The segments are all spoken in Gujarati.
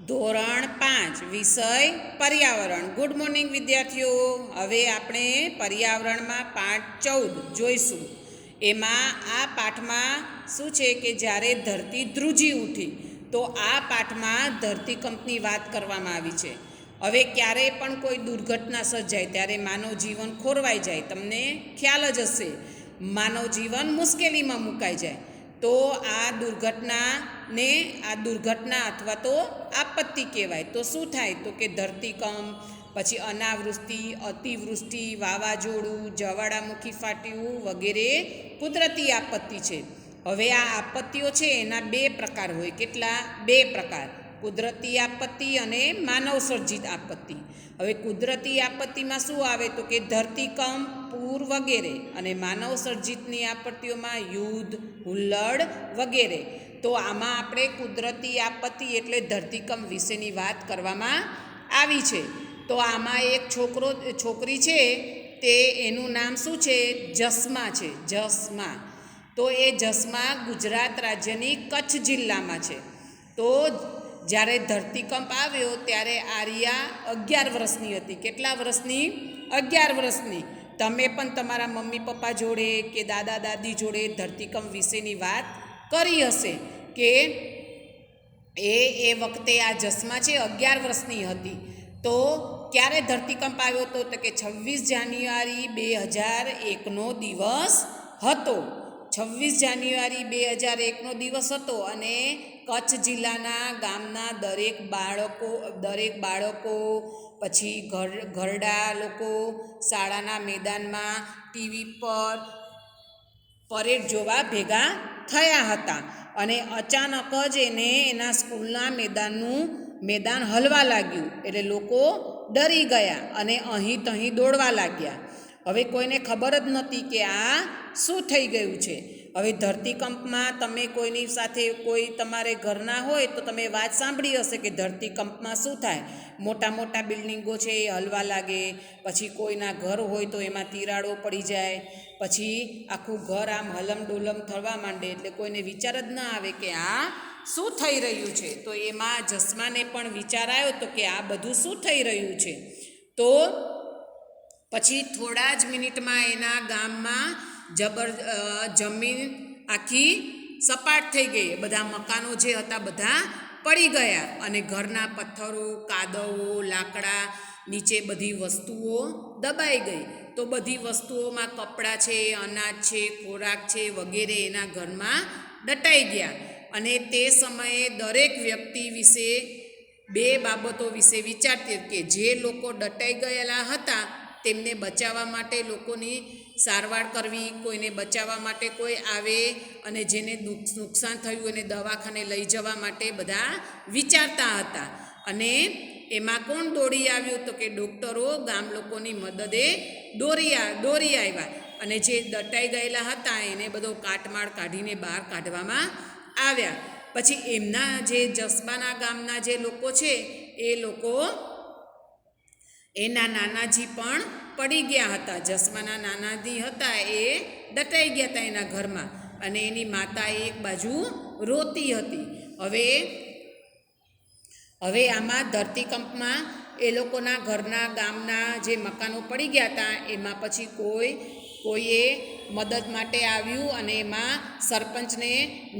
ધોરણ 5 વિષય પર્યાવરણ. ગુડ મોર્નિંગ વિદ્યાર્થીઓ. હવે આપણે પર્યાવરણમાં પાઠ 14 જોઈશું. એમાં આ પાઠમાં શું છે કે જ્યારે ધરતી ધ્રુજી ઉઠી, તો આ પાઠમાં ધરતીકંપની વાત કરવામાં આવી છે. હવે ક્યારેય પણ કોઈ દુર્ઘટના સર્જાય ત્યારે માનવ જીવન ખોરવાઈ જાય. તમને ખ્યાલ જ હશે, માનવ જીવન મુશ્કેલીમાં મુકાઈ જાય. તો આ દુર્ઘટના અથવા તો આપત્તિ કહેવાય. તો શું થાય? તો કે ધરતીકંપ, પછી અનાવૃષ્ટિ, અતિવૃષ્ટિ, વાવાઝોડું, જ્વાળામુખી ફાટ્યું વગેરે કુદરતી આપત્તિ છે. હવે આ આપત્તિઓ છે એના બે પ્રકાર હોય. કેટલા? બે પ્રકાર: કુદરતી આપત્તિ અને માનવ સર્જિત આપત્તિ. હવે કુદરતી આપત્તિમાં શું આવે? તો કે ધરતીકંપ, પૂર વગેરે. અને માનવ સર્જિતની આપત્તિઓમાં યુદ્ધ, હુલ્લડ વગેરે. તો આમાં આપણે કુદરતી આપત્તિ એટલે ધરતીકંપ વિશેની વાત કરવામાં આવી છે. તો આમાં એક છોકરી છે, તે એનું નામ શું છે? જસ્મા છે. જસ્મા. તો એ જસ્મા ગુજરાત રાજ્યની કચ્છ જિલ્લામાં છે. તો જ્યારે ધરતીકંપ આવ્યો ત્યારે આર્યા 11 વર્ષની હતી. કેટલા વર્ષની? 11 વર્ષની. તમે પણ તમારા મમ્મી પપ્પા જોડે કે દાદા દાદી જોડે ધરતીકંપ વિશેની વાત કરી હશે કે એ વખતે આ જસ્મા છે 11 વર્ષની હતી. તો ક્યારે ધરતીકંપ આવ્યો હતો? તો કે 26 જાન્યુઆરી 2001નો દિવસ હતો. 26 જાન્યુઆરી 2001નો દિવસ હતો. અને કચ્છ જિલ્લાના ગામના દરેક બાળકો પછી ઘરડા લોકો શાળાના મેદાનમાં ટીવી પર પરેડ જોવા ભેગા થયા હતા. અને અચાનક જ એના સ્કૂલના મેદાન હલવા લાગ્યું. એટલે લોકો ડરી ગયા અને અહીં તહીં દોડવા લાગ્યા. હવે કોઈને ખબર જ નહોતી કે આ શું થઈ ગયું છે. હવે ધરતીકંપમાં તમે કોઈની સાથે, કોઈ તમારે ઘરના હોય તો તમે વાત સાંભળી હશે કે ધરતીકંપમાં શું થાય. મોટા મોટા બિલ્ડિંગો છે એ હલવા લાગે, પછી કોઈના ઘર હોય તો એમાં તિરાડો પડી જાય, પછી આખું ઘર આમ હલમ ડોલમ થવા માંડે. એટલે કોઈને વિચાર જ ના આવે કે આ શું થઈ રહ્યું છે. તો એમાં જસ્માને પણ વિચાર આવ્યો તો કે આ બધું શું થઈ રહ્યું છે. તો પછી થોડા જ મિનિટમાં એના ગામમાં જમીન આખી સપાટ થઈ ગઈ. બધા મકાનો જે હતા બધા પડી ગયા. અને ઘરના પથ્થરો, કાદવો, લાકડા, નીચે બધી વસ્તુઓ દબાઈ ગઈ. તો બધી વસ્તુઓમાં કપડાં છે, અનાજ છે, ખોરાક છે વગેરે એના ઘરમાં દટાઈ ગયા. અને તે સમયે દરેક વ્યક્તિ વિશે બે બાબતો વિશે વિચારતી કે જે લોકો દટાઈ ગયેલા હતા તેમને બચાવવા માટે લોકોની સારવાર કરવી, કોઈને બચાવવા માટે કોઈ આવે, અને જેને નુકસાન થયું એને દવાખાને લઈ જવા માટે બધા વિચારતા હતા. અને એમાં કોણ દોડી આવ્યું? તો કે ડૉક્ટરો ગામ લોકોની મદદે દોરી આવ્યા. અને જે દટાઈ ગયેલા હતા એને બધો કાટમાળ કાઢીને બહાર કાઢવામાં આવ્યા. પછી એમના જે જસ્માના ગામના જે લોકો છે એ લોકો, એના નાનાજી પણ પડી ગયા હતા. જસ્માના નાનાજી હતા એ દટાઈ ગયા હતા એના ઘરમાં. અને એની માતા એક બાજુ રોતી હતી. હવે આમાં ધરતીકંપમાં એ લોકોના ઘરના ગામના જે મકાનો પડી ગયા હતા એમાં પછી કોઈએ મદદ માટે આવ્યું. અને એમાં સરપંચને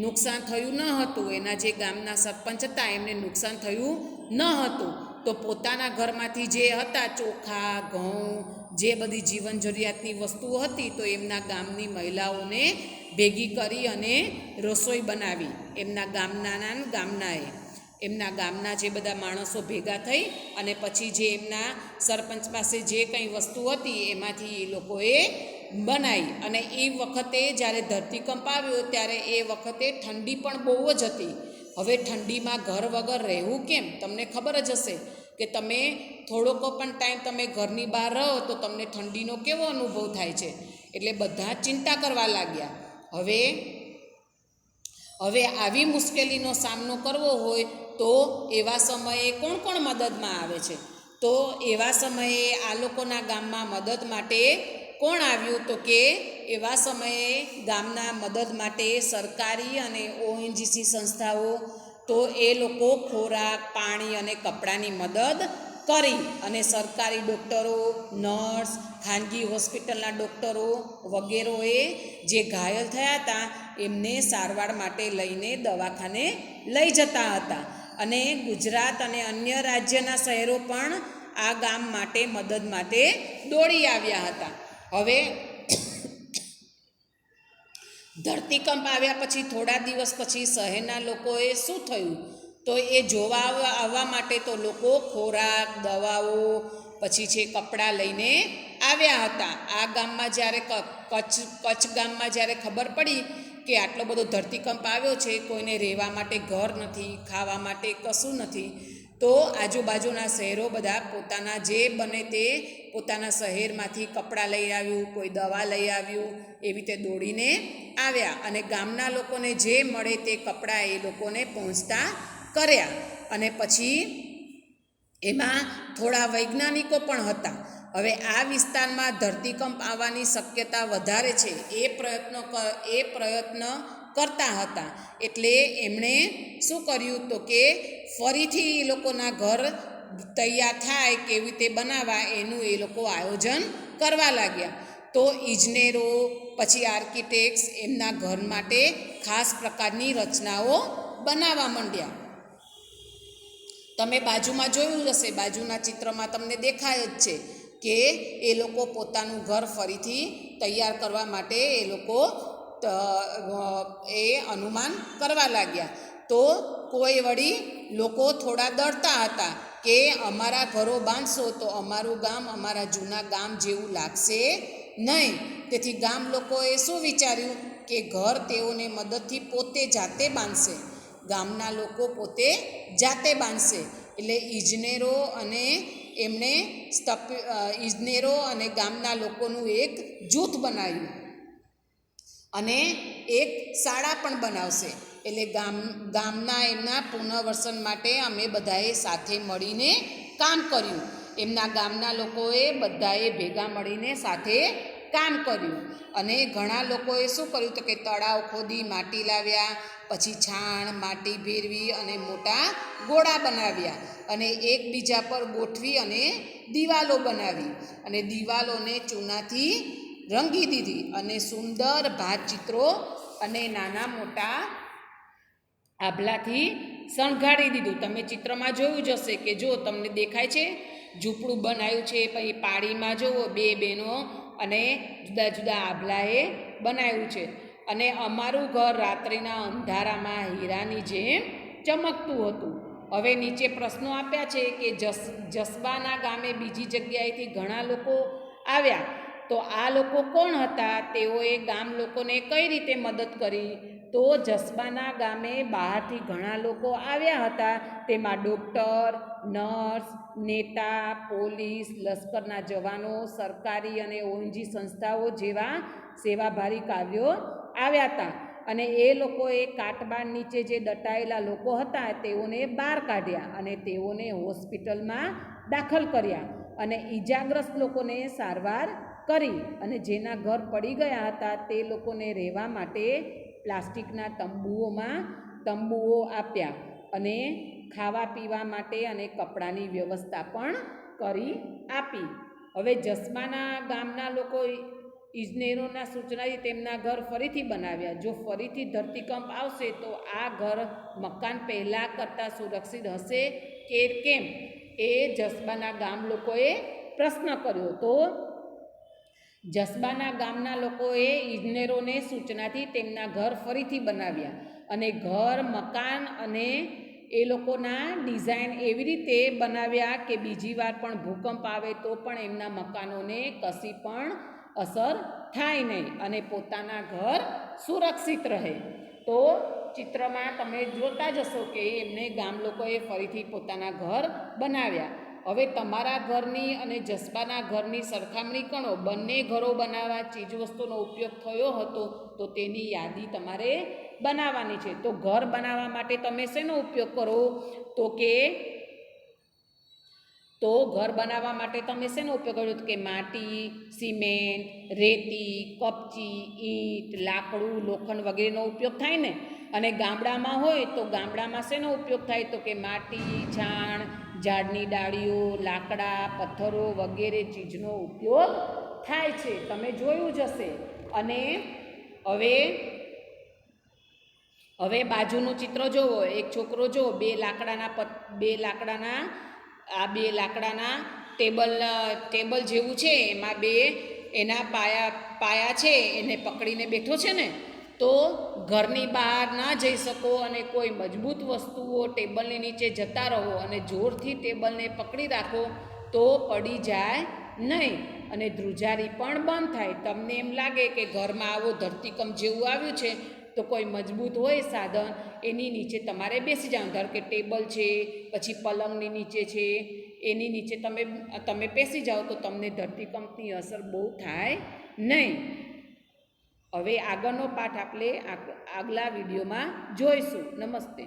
નુકસાન થયું ન હતું. એના જે ગામના સરપંચ હતા એમને નુકસાન થયું ન હતું. તો પોતાના ઘરમાંથી જે હતા ચોખા, ઘઉં, જે બધી જીવન જરૂરિયાતની વસ્તુઓ હતી, તો એમના ગામની મહિલાઓને ભેગી કરી અને રસોઈ બનાવી. એમના ગામના જે બધા માણસો ભેગા થઈ અને પછી જે એમના સરપંચ પાસે જે કંઈ વસ્તુ હતી એમાંથી એ લોકોએ બનાવી. અને એ વખતે જ્યારે ધરતીકંપ આવ્યો ત્યારે એ વખતે ઠંડી પણ બહુ જ હતી. હવે ઠંડીમાં ઘર વગર રહેવું કેમ? તમને ખબર જ હશે કે તમે થોડોક પણ ટાઈમ તમે ઘરની બહાર રહો તો તમને ઠંડીનો કેવો અનુભવ થાય છે. એટલે બધા ચિંતા કરવા લાગ્યા. હવે આવી મુશ્કેલીનો સામનો કરવો હોય તો એવા સમયે કોણ મદદમાં આવે છે? તો એવા સમયે આ લોકોના ગામમાં મદદ માટે કોણ આવ્યું? તો કે એવા સમયે ગામના મદદ માટે સરકારી અને ONGC સંસ્થાઓ તો એ લોકો ખોરાક, પાણી અને કપડાની મદદ કરી અને સરકારી ડૉક્ટરો, નર્સ, ખાનગી હોસ્પિટલના ડૉક્ટરો વગેરેએ જે ઘાયલ થયા હતા એમને સારવાર માટે લઈને દવાખાને લઈ જતા હતા. અને ગુજરાત અને અન્ય રાજ્યના શહેરો પણ આ ગામ માટે મદદ માટે દોડી આવ્યા હતા. હવે ધરતીકંપ આવ્યા પછી થોડા દિવસ પછી શહેરના લોકોએ શું થયું તો એ જોવા આવવા માટે તો લોકો ખોરાક, દવાઓ પછી છે કપડાં લઈને આવ્યા હતા. આ ગામમાં જ્યારે કચ્છ ગામમાં જ્યારે ખબર પડી કે આટલો બધો ધરતીકંપ આવ્યો છે, કોઈને રહેવા માટે ઘર નથી, ખાવા માટે કશું નથી, તો આજુબાજુના શહેરો બધા પોતાના જે બને તે પોતાના શહેરમાંથી કપડાં લઈ આવ્યું, કોઈ દવા લઈ આવ્યું, એવી રીતે દોડીને આવ્યા અને ગામના લોકોને જે મળે તે કપડાં એ લોકોને પહોંચતા કર્યા. અને પછી એમાં થોડા વૈજ્ઞાનિકો પણ હતા. હવે આ વિસ્તારમાં ધરતીકંપ આવવાની શક્યતા વધારે છે એ પ્રયત્ન કરતા હતા. એટલે એમણે શું કર્યું તો કે ફરીથી એ લોકોના ઘર તૈયાર થાય કેવી રીતે બનાવવા એનું એ લોકો આયોજન કરવા લાગ્યા. તો ઇજનેરો પછી આર્કિટેક્ટ્સ એમના ઘર માટે ખાસ પ્રકારની રચનાઓ બનાવવા માંડ્યા. તમે બાજુમાં જોયું હશે, બાજુના ચિત્રમાં તમને દેખાય જ છે કે એ લોકો પોતાનું ઘર ફરીથી તૈયાર કરવા માટે એ લોકો એ અનુમાન કરવા લાગ્યા. તો કોઈ વળી લોકો થોડા ડરતા હતા કે અમારા ઘરો બાંધશો તો અમારું ગામ અમારા જૂના ગામ જેવું લાગશે નહીં. તેથી ગામ લોકોએ શું વિચાર્યું કે ઘર તેઓને મદદથી પોતે જાતે બાંધશે. ગામના લોકો પોતે જાતે બાંધશે. એટલે ઇજનેરો અને ગામના લોકોનું એક જૂથ બનાવ્યું અને એક શાળા પણ બનાવશે. એટલે ગામના એમના પુનર્વસન માટે અમે બધાએ સાથે મળીને કામ કર્યું. એમના ગામના લોકોએ બધાએ ભેગા મળીને સાથે કામ કર્યું. અને ઘણા લોકોએ શું કર્યું તો કે તળાવ ખોદી માટી લાવ્યા, પછી છાણ માટી ભેરવી અને મોટા ગોળા બનાવ્યા અને એકબીજા પર ગોઠવી અને દિવાલો બનાવી અને દિવાલોને ચૂનાથી રંગી દીધી અને સુંદર ભાતચિત્રો અને નાના મોટા આભલાથી શણગારી દીધું. તમે ચિત્રમાં જોયું જ હશે કે જો તમને દેખાય છે ઝૂંપડું બનાવ્યું છે. પછી પાડીમાં જુઓ બે બહેનો અને જુદા જુદા આભલાએ બનાવ્યું છે. અને અમારું ઘર રાત્રિના અંધારામાં હીરાની જેમ ચમકતું હતું. હવે નીચે પ્રશ્નો આપ્યા છે કે જસબાના ગામે બીજી જગ્યાએથી ઘણા લોકો આવ્યા, તો આ લોકો કોણ હતા? તેઓએ ગામ લોકોને કઈ રીતે મદદ કરી? તો જસબાના ગામે બહારથી ઘણા લોકો આવ્યા હતા. તેમાં ડૉક્ટર, નર્સ, નેતા, પોલીસ, લશ્કરના જવાનો, સરકારી અને ઓએનજી સંસ્થાઓ જેવા સેવાભાવી કાર્યો આવ્યા હતા. અને એ લોકોએ કાટમાળ નીચે જે દટાયેલા લોકો હતા તેઓને બહાર કાઢ્યા અને તેઓને હોસ્પિટલમાં દાખલ કર્યા અને ઈજાગ્રસ્ત લોકોને સારવાર કરી. અને જેના ઘર પડી ગયા હતા તે લોકોને રહેવા માટે પ્લાસ્ટિકના તંબુઓ આપ્યા અને ખાવા પીવા માટે અને કપડાની વ્યવસ્થા પણ કરી આપી. હવે જસબાના ગામના લોકો ઇજનેરોના સૂચનાથી તેમના ઘર ફરીથી બનાવ્યા. જો ફરીથી ધરતીકંપ આવશે તો આ મકાન પહેલાં કરતાં સુરક્ષિત હશે કે કેમ, એ જસબાના ગામ લોકોએ પ્રશ્ન કર્યો. તો જસબાના ગામના લોકોએ ઇજનેરોને સૂચનાથી તેમના ઘર ફરીથી બનાવ્યા અને મકાન અને એ લોકોના ડિઝાઇન એવી રીતે બનાવ્યા કે બીજી વાર પણ ભૂકંપ આવે તો પણ એમના મકાનોને કશી પણ અસર થાય નહીં અને પોતાના ઘર સુરક્ષિત રહે. તો ચિત્રમાં તમે જોતા જશો કે એમને ગામ લોકોએ ફરીથી પોતાના ઘર બનાવ્યા. હવે તમારા ઘરની અને જસબાના ઘરની સરખામણી કરો. બંને ઘરો બનાવવા ચીજવસ્તુનો ઉપયોગ થયો હતો તો તેની યાદી તમારે બનાવવાની છે. તો ઘર બનાવવા માટે તમે શેનો ઉપયોગ કરો? તો કે તો ઘર બનાવવા માટે તમે શેનો ઉપયોગ કર્યો કે માટી, સિમેન્ટ, રેતી, કપચી, ઈંટ, લાકડું, લોખંડ વગેરેનો ઉપયોગ થાય ને. અને ગામડામાં હોય તો ગામડામાં શેનો ઉપયોગ થાય તો કે માટી, છાણ, ઝાડની ડાળીઓ, લાકડા, પથ્થરો વગેરે ચીજનો ઉપયોગ થાય છે. તમે જોયું જ હશે. અને હવે બાજુનું ચિત્ર જુઓ. એક છોકરો જો બે લાકડાના ટેબલ જેવું છે, એમાં બે એના પાયા છે એને પકડીને બેઠો છે ને. તો ઘરની બહાર ના જઈ શકો અને કોઈ મજબૂત વસ્તુઓ ટેબલની નીચે જતા રહો અને જોરથી ટેબલને પકડી રાખો તો પડી જાય નહીં અને ધ્રુજારી પણ બંધ થાય. તમને એમ લાગે કે ઘરમાં આવો ધરતીકંપ જેવું આવ્યું છે તો કોઈ મજબૂત હોય સાધન એની નીચે તમારે બેસી જવાનું. ધારો કે ટેબલ છે, પછી પલંગની નીચે છે, એની નીચે તમે બેસી જાઓ તો તમને ધરતીકંપની અસર બહુ થાય નહીં. હવે આગળનો પાઠ આપણે આગલા વિડીયોમાં જોઈશું. નમસ્તે.